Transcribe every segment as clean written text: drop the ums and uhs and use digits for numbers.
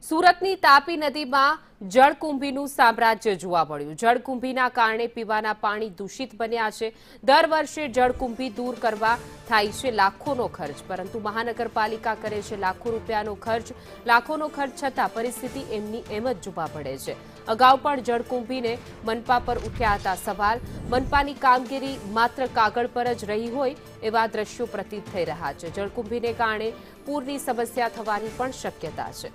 સુરતની તાપી નદીમાં જળકુંભીનું સામ્રાજ્ય જોવા મળ્યું। જળકુંભીના કારણે પીવાના પાણી દૂષિત બન્યા છે। દર વર્ષે જળકુંભી દૂર કરવા થાય છે લાખોનો ખર્ચ, પરંતુ મહાનગરપાલિકા કરે છે લાખો રૂપિયાનો ખર્ચ। લાખોનો ખર્ચ છતાં પરિસ્થિતિ એમની એમ જ જોવા મળે છે। અગાઉ પણ જળકુંભીને મનપા પર ઉઠ્યા હતા સવાલ। મનપાની કામગીરી માત્ર કાગળ પર જ રહી હોય એવા દ્રશ્યો પ્રતીત થઈ રહ્યા છે। જળકુંભીને કારણે પૂરની સમસ્યા થવાની પણ શક્યતા છે।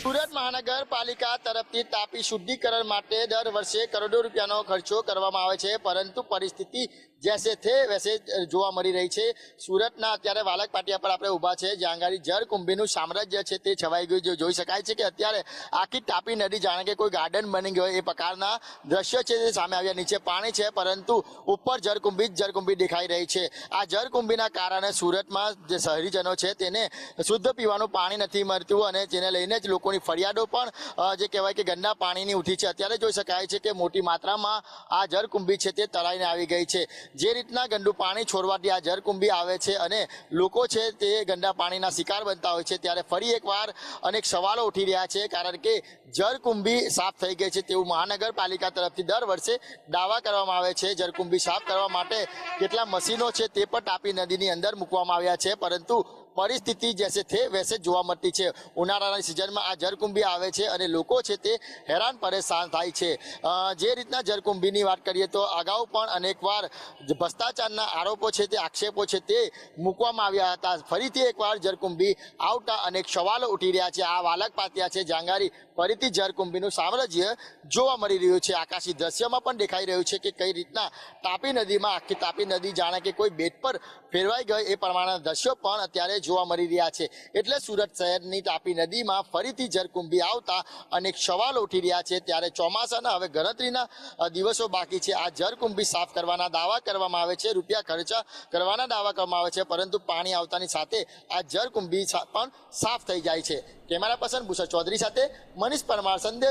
सूरत महानगरपालिका तरफथी तापी शुद्धिकरण माटे दर वर्षे करोड़ों रूपियानो खर्चो करवामां आवे छे, परंतु परिस्थिति जैसे थे वैसे जोवा मळी रही है। सूरतना अत्यारे वालक पाटिया पर आपणे ऊभा छे, ज्यां आगाड़ी जळकुंभीनुं साम्राज्य छे ते छवाई गयुं जोई शकाय छे के अत्यारे आखी तापी नदी जाणे के कोई गार्डन बनी गयो ए प्रकारना दृश्य छे जे सामे आव्या। नीचे पाणी छे परंतु उपर जळकुंभी देखाई रही है। आ जळकुंभीना कारणे सूरतमां जे शहेरीजनो छे तेने शुद्ध पीवानुं पाणी नथी मळतुं अने जेने लईने ज लोकोनी फरियादो पण जे कहेवाय के गंदा पाणीनी उठी छे। अत्यारे जोई शकाय छे के मोटी मात्रामां आ जळकुंभी छे ते तळाईने आवी गई छे। जे रीतना गंदू पाणी छोड़वाथी आ जळकुंभी आवे छे अने लोको छे ते गंदा पाणीना शिकार बनता होय छे, त्यारे फरी एकवार अनेक सवालो उठी रह्या छे, कारण के जळकुंभी साफ थई गई छे तेवुं महानगरपालिका तरफथी दर वर्षे दावा करवामां आवे छे। जळकुंभी साफ करवा माटे केटला मशीनो छे ते पण तापी नदीनी अंदर मूकवामां आव्या छे, परंतु परिस्थिति जैसे थे वैसे जोवा मळती छे। उनाळाना सीजनमां आ जळकुंभी आवे छे अने लोको छे ते हैरान परेशान थाय छे। जे रीतना जळकुंभीनी वात करीए तो अगाऊ पण अनेकवार भ्रष्टाचाરના आरोपो छे ते आक्षेपो छे ते मूकवामां આવ્યા હતા। ફરીથી એકવાર જળકુંભી આવતા અનેક સવાલો ઉઠી રહ્યા છે। આ વાલક પાટિયા છે જાંગારી ફરીથી જળકુંભીનું સામ્રાજ્ય જોવા મળી રહ્યું છે। આકાશી દ્રશ્યમાં પણ દેખાઈ રહ્યું છે કે કઈ રીતના તાપી નદીમાં આખી તાપી નદી જાણે કે કોઈ બેટ પર ફેરવાઈ ગઈ એ પ્રમાણેના દ્રશ્યો પણ અત્યારે જોવા મળી રહ્યા છે। એટલે સુરત શહેરની તાપી નદીમાં ફરીથી જળકુંભી આવતા અનેક સવાલો ઉઠી રહ્યા છે। ત્યારે ચોમાસાના હવે ગણતરીના દિવસો બાકી છે। આ જળકુંભી સાફ કરવાના દાવા કરવામાં આવે છે, રૂપિયા ખર્ચા કરવાના દાવા કરવામાં આવે છે, પરંતુ પાણી આવતાની સાથે આ જળકુંભી પણ સાફ થઈ જાય છે। કેમેરા પર્સન ભૂષણ ચૌધરી સાથે મનીષ પરમાર, સંદેશ।